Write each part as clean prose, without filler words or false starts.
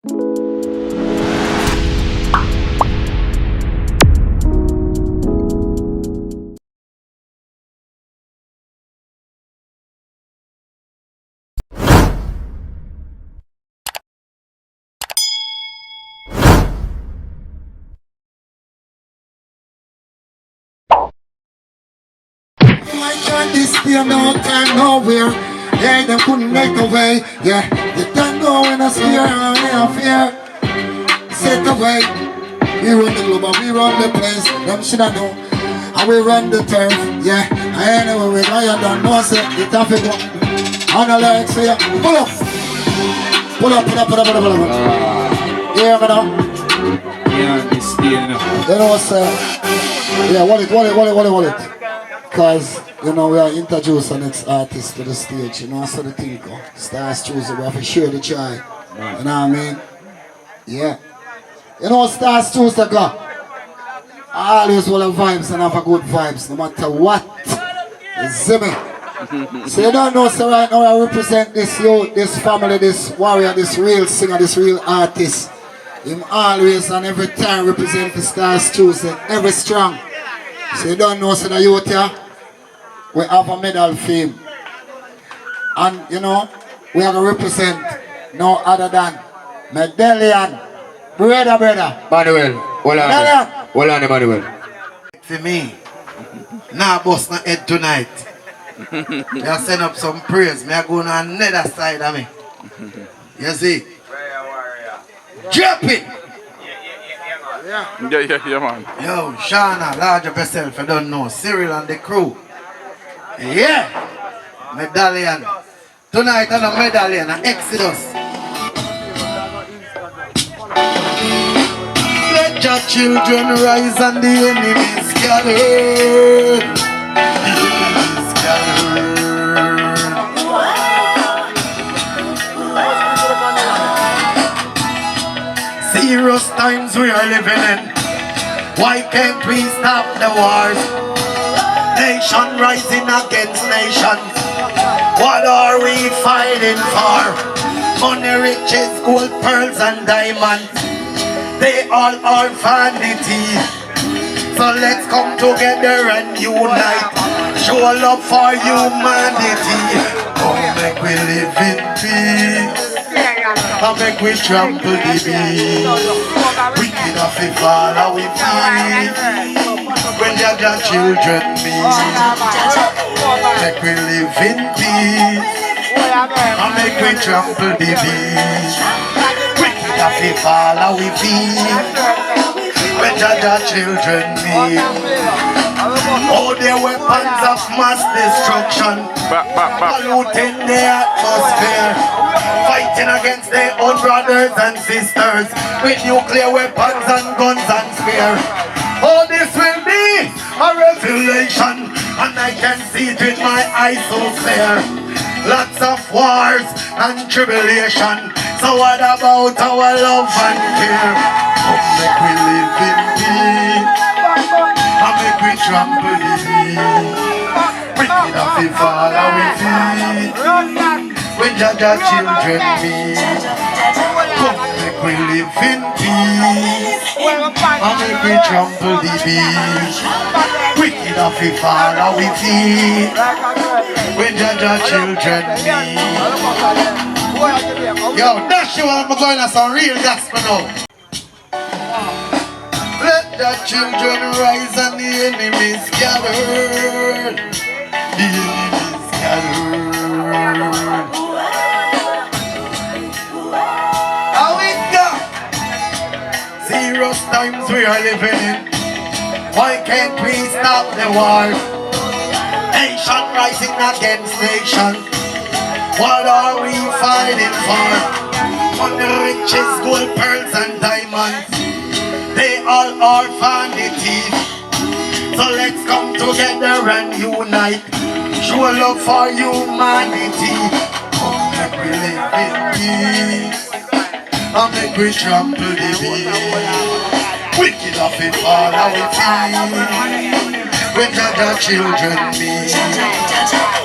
My God, this day no time nowhere. Yeah, them couldn't make a way. Yeah, you don't know when I scare and I fear. Set away. We run the globe, we run the place. Them should have know. And we run the turf. Yeah, I anyway we go. You don't know, say the traffic go. On the legs, say pull up. Pull up. Yeah, me now. Yeah, this day now. You know, say. Yeah, wallet. Because, you know, we are introduce the next artist to the stage, you know, so the thing go. Stars Tuesday, we have to share the joy. Right. You know what I mean? Yeah. You know, Stars Tuesday go. I always want the vibes and have a good vibes, no matter what. You see me? So you don't know, so right now I represent this youth, this family, this warrior, this real singer, this real artist. Him always and every time represent the Stars Tuesday, every strong. So you don't know, so the youth here, we have a medal fame. And you know, we are going to represent no other than Medallion. Brother. Manuel, hold on, Manuel. For me, now boss not head tonight. I send up some praise. Me I go on another side of me. You see? Drop it! Yeah, man. Yo, Shana, large up yourself, I don't know. Cyril and the crew. Yeah! Medallion. Tonight on a Medallion, an Exodus. Let your children rise and the enemies scattered. The enemies scattered. Serious times we are living in. Why can't we stop the wars? Nation rising against nation. What are we fighting for? Money, riches, gold, pearls and diamonds, they all are vanity. So let's come together and unite. Show love for humanity. Come make we live in peace. Come make we trample the beat. Wicked of it fall how we feel. When your children meet. Make we live in peace. Come make we trample the beat. Wicked of it fall how we feel. When your children meet. Oh, their weapons of mass destruction, polluting the atmosphere, fighting against their own brothers and sisters with nuclear weapons and guns and spears. Oh, this will be a revelation, and I can see it with my eyes so clear. Lots of wars and tribulation. So what about our love and care? Come make we live in peace. And make we trample the beat. Wicked of the fall and we feed. When your children meet. Come make we live in peace. And make we trample the beat. Wicked of the fall and we feed. When your children meet. Yo, that's you I'm going to some real gospel now. Let the children rise and the enemies gather. The enemies gather. How it go? Serious times we are living in. Why can't we stop the war? Nation rising against nation. What are we fighting for? Money, riches, gold, pearls and diamonds, they all are vanity. So let's come together and unite. Show love for humanity. Come make we live in peace. And make we trample the beat. Wicked of it all how we feel. When your children meet.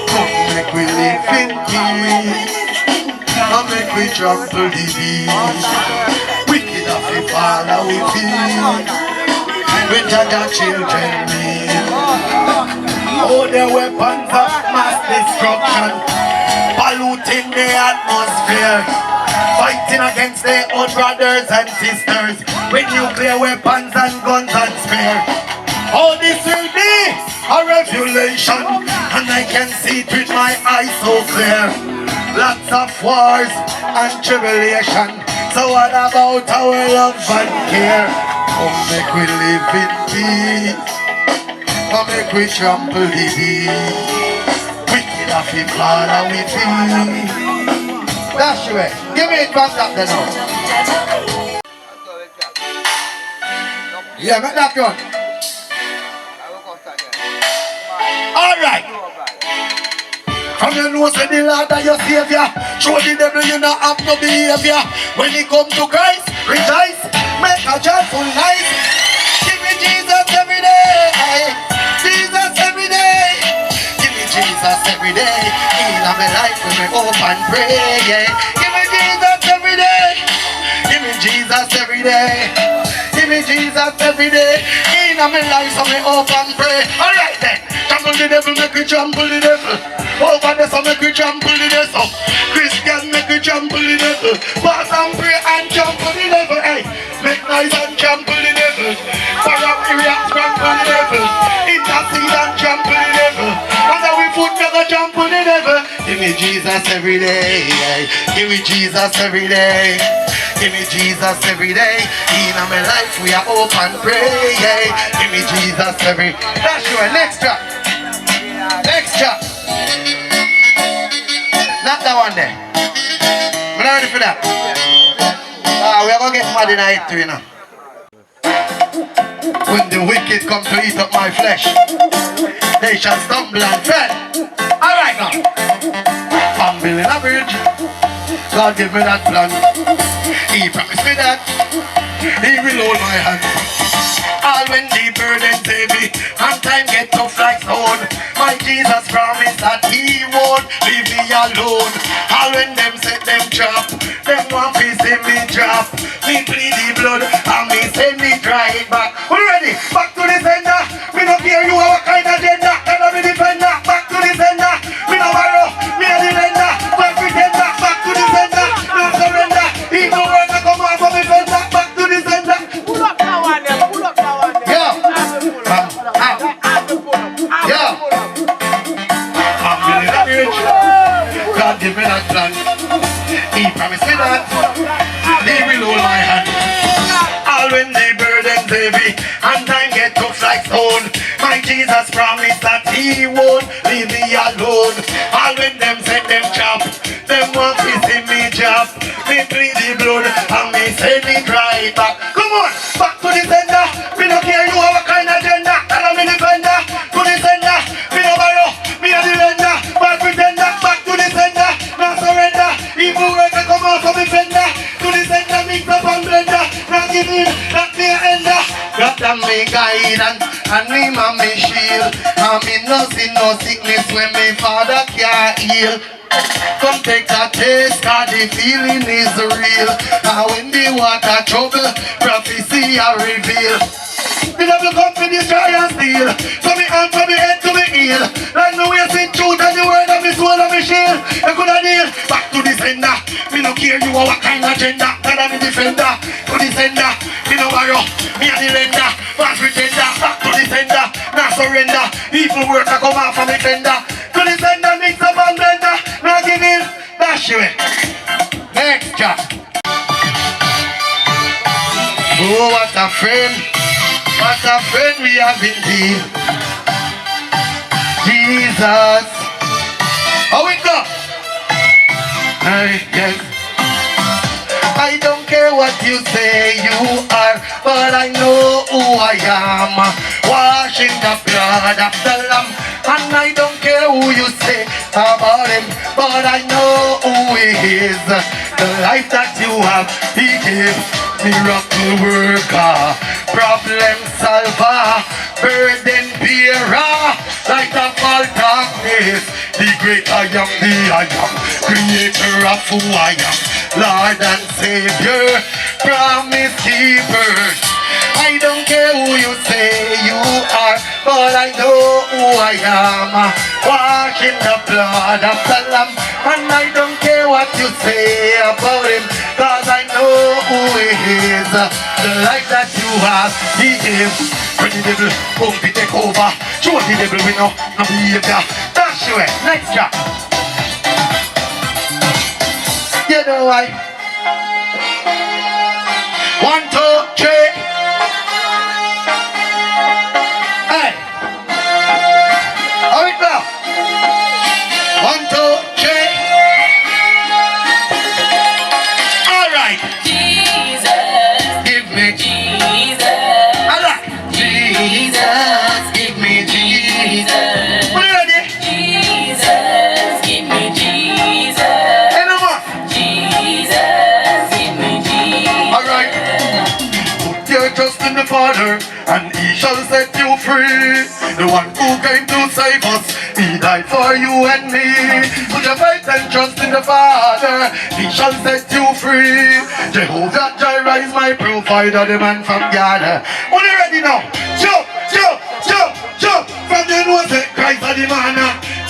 Come make we live in peace. And make we trample the beat. With Jaja children need. Oh, the weapons of mass destruction, polluting the atmosphere, fighting against their own brothers and sisters with nuclear weapons and guns and spear. Oh, this will be a revelation, and I can see it with my eyes so clear. Lots of wars and tribulation. So what about our love and care? Come make we live in peace. Come make we trample the beast. Wicked of the Father we feel. That's right. Give me it back up there now. Yeah, make that gun. Alright. From your nose to the Lord and your Savior. Show the devil you not have no behavior. When he come to Christ, rejoice. Make a joyful night. Give me Jesus every day. Jesus every day. Give me Jesus every day. In my life when we hope and pray. Yeah. Give me Jesus every day. Give me Jesus every day. Give me Jesus every day. In my life when we hope and pray. Alright then. Trample the devil, make we trample the devil. Over there so make we trample the devil. Christian make we trample the devil. Pass and pray and trample the devil. Hey, make noise and trample the devil. Fire area trample the devil. Intercede and trample the devil. Under we foot never trample the devil. Give me Jesus every day. Give me Jesus every day. Give me Jesus every day. In my life we are open pray. Give me Jesus every. That's your next track. Next track. Not that one there. I'm not ready for that. We are going to get mad in it too, you know. When the wicked come to eat up my flesh, they shall stumble and fall. Alright now. I'm building a bridge. God give me that plan. He promised me that He will hold my hand. All when the burden's heavy and time get tough like stone, my Jesus promised that He won't leave me alone. All when them set them trap, them want to see me drop. Me plead the blood and me send me dry it back. We ready? Back to the sender. We don't care you have a kind of agenda. Can I be defender? Back to the sender. We no borrow. Me a the lender. Back pretender. Back to the sender. No surrender. Even when I come out from the fender. Back to the sender. Pull up now one there. Pull up now one there. Yeah. Yeah. I'm feeling a bridge. God give me that plan. He promised me that He will hold my hand. All when the burden's heavy and time get tough like stone, my Jesus promised that He won't leave me alone. All when them set them trap, them want to see me drop. Me plead the blood and me send it right back. Come on, back to the sender. We don't care you have a kind of agenda. And I'm in the defender. To the sender. We no borrow. Me a the lender. Bad pretender. Back to the sender. No surrender. Even when I come out from the fender. To the sender. Mix up and blender. Not give in. Not me a ender. God and me guidance. And me man me shield. And me no sin no sickness when me Father can't heal. Come take a taste, cause the feeling is real. And when the water trouble, prophecy I reveal. The devil come to destroy and steal. So me hand from me head to me heel. Like me waist in truth and the word of me soul and me shield. You coulda deal, back to the sender. Me no care you are what kind of gender. God I'm the defender. To the sender, me no borrow. Me a the lender, false pretender. Back to the sender, not surrender. Evil work I come out from the fender. To the sender, mix up and blender. Now give in, dash you. Next job. Oh, what a friend. What a friend we have indeed. Jesus. How it go? Yes. I don't care what you say you are, but I know who I am. Washing the blood of the Lamb. And I don't care who you say about Him, but I know who He is. The life that you have, He gives. Miracle worker, problem solver, burden bearer, light of all darkness. The great I am, creator of who I am, Lord and Savior, promise keeper. I I don't care who you say you are, but I know who I am. Wash in the blood of the Lamb, and I don't care what you say about him, cause I know who he is. The life that you have, he is. When the devil come to take over, show the devil we know no behavior. Dash you it, next job. You know why? 1, 2, 3. Hey, how it now? 1, 2, 3. All right. Jesus, give me Jesus. All right. Jesus, give me Jesus. Are you ready? Jesus, give me Jesus. Hey, no more. Jesus, give me Jesus. All right. Put your trust in the Father, and He shall set you free. The one who came to save us, He died for you and me. Put your faith and trust in the Father, He shall set you free. Jehovah Jireh is my provider, the man from God. Are you ready now? Jump, jump, jump, jump. From the nose of Christ of the man.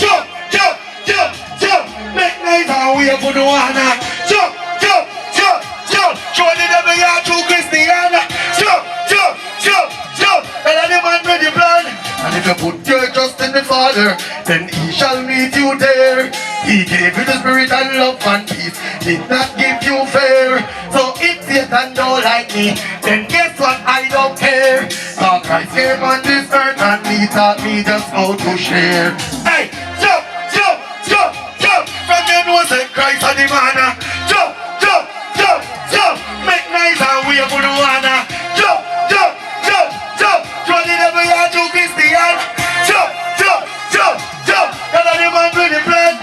Jump, jump, jump, jump. Make noise and wait for the one. Jump, jump, jump, jump. Show the devil you are true Christian. Jump, jump, jump, jump. And the man with the plan. And if you put your trust in the Father, then He shall meet you there. He gave you the Spirit and love and peace, did not give you fear. So if Satan don't like me, then guess what? I don't care. So Christ came on this earth and He taught me just how to share. Hey, jump, jump, jump, jump. From your nose and Christ on the man. Jump, jump, jump, jump. Make nice and wait for the one. Jump, jump, jump, jump. Throw the devil out to Christian. Jump, jump, jump, jump. And the man with the plan.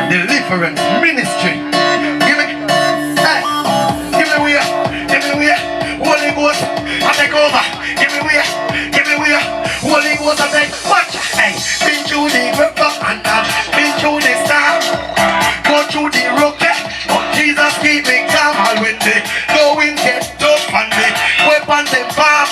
Deliverance ministry. Give me, hey, give me where, Holy Ghost, I take over. Give me where, Holy Ghost, I take. Watch, hey, been through the river and I've been through the storm. Go through the rocket, but Jesus keep me calm. All when they going get tough and the weapons they bomb.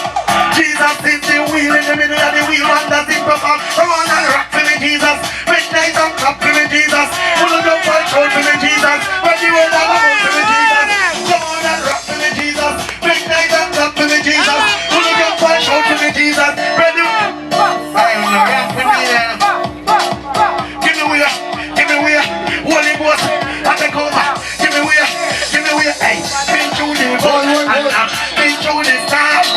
Jesus is the wheel in the middle of the wheel and does it perform. Come on and rock for me, Jesus. Make nice and clap for me, Jesus. Pull it up and shout for me, Jesus. When you want to go for me, Jesus. Come on and rock for me, Jesus. Make nice and clap for me, Jesus. Pull it up and shout for me, Jesus. Ready? I am the rock for me now. Give me where, Holy Ghost, I take over. Give me where, hey. Been through the road and I've been through the storm.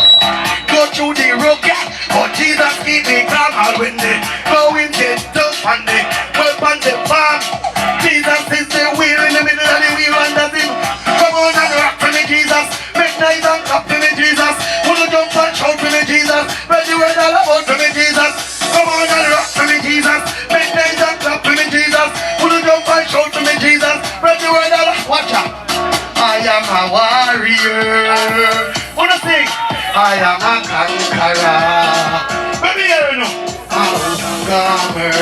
Go through the rocket, but Jesus keep me calm. All when they going get tough and the weapons they bomb. Jesus is the wheel in the middle of the wheel and does him. Come on and rock for me, Jesus. Make nice and clap for me, Jesus. Pull it up and shout for me, Jesus. Spread the word all about for me, Jesus. Come on and rock for me, Jesus. Make nice and clap for me, Jesus. Pull it up and shout for me, Jesus. Spread the word all. Watch out. I am a warrior. Wanna sing? I am a conqueror. Let me hear you now. Overcomer.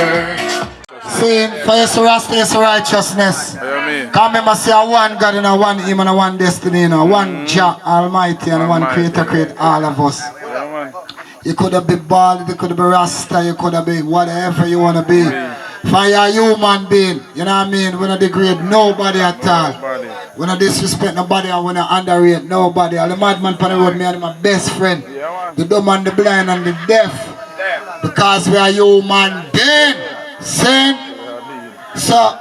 Saying, for yes, Rasta is righteousness. Come remember, say one God and one Him and one destiny, you know, one Jah Almighty and one Creator create all of us. You could have been bald, you could have been Rasta, you could have been whatever you want to be. For you're a human being, you know what I mean? We don't degrade nobody at all. We don't disrespect nobody and we don't underrate nobody. All the madman on the road, me and my best friend. The dumb and the blind and the deaf. Because we are human being. Sin. So,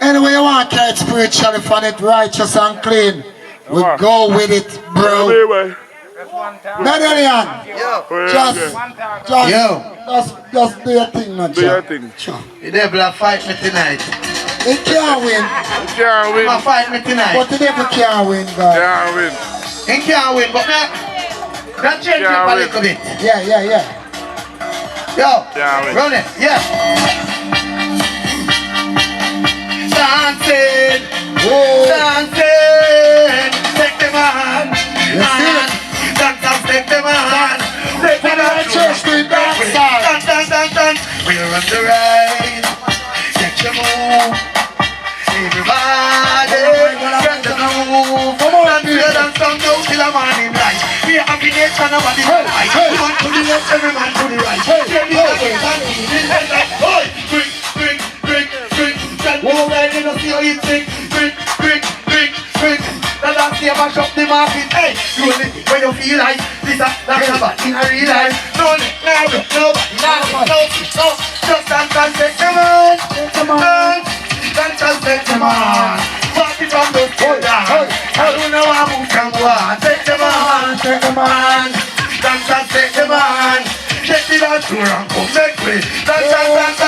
anyway you want to carry it spiritually, find it righteous and clean. We go with it, bro. Medallion. Just do your thing, not do your thing. The devil will fight me tonight. He can't win. He can't win. He will fight me tonight. But the devil can't win, God. Can't win. He can't win, but that change up a little bit. Yeah. Yo, run it, yeah. Dancing, dancing, take them on. Dance, take them on. Take them on. Church street dance. We're on the ride. Get your move. Everybody, get the move. Come on, till a morning light. We are happy nation, nobody right. Woman to the left, every man to the right. Here we are again, and we did like, oi, quick, quick, quick, quick. Can't go right in the see how you think. Quick, quick, quick, quick. The last year mash up the market. Hey, you only when you feel like this, that's about in a real life. No, just dance and take them on. Dance and take them on. Party from the floor down. I don't know how to come on. Take them on, take them on. Dance and take them on. Get it on tour and come make way. Dance.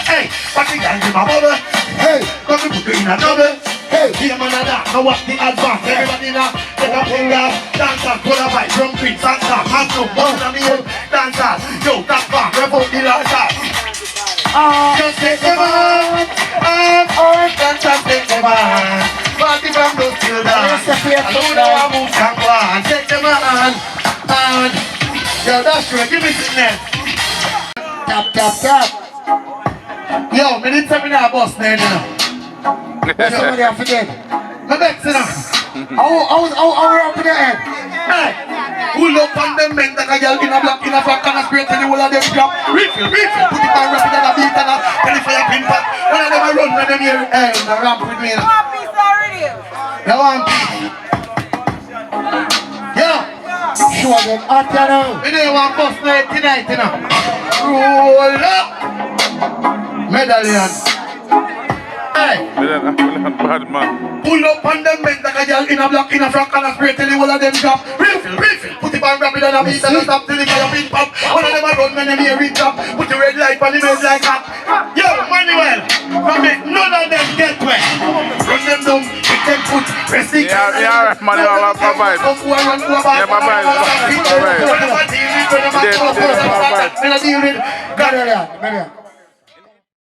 Hey, party gang in my bubble. Hey, come to put you in a double. Hey, here man a dance, now watch the advance. Everybody now, take a finger. Dancers, pull a bite, drum beat, salsa, magnum, bust on the head. Dancers, yo, that bar, rev out the dancers. Just take them on, dancers take them on. Party from those till down. I don't know how moves can go on. Take them on, yo, that's true, give me sickness. Tap. Yo, me didn't tell me that boss name, you know. Somebody have to get. My next, you know. How up in the head? Hey, pull up on them men that a girl in a black, in a frock, and a spray till the whole of them drop. Refill, put it on rapid and a beat and a tell it for your pin pack. One of them a run when them here, hey, the ramp with me, you know. You want peace? Yeah. Show them hot, you know. We don't want bus night tonight, you know. Roll up. Medallion. Hey. Bad man. Pull up on them men that a girl in a black, in a frock, and a spray till the whole of them drop. Refill, put it on rapid and a beat and a stop till it for your pin pop. One of them a run when them hear it drop. Put the red light on the mouth like that. Yo, Manuel, make none of them get wet. Run them down, pick them foot, press the Yeah, Manuel, my vibe. Yeah, my vibe. Medallion.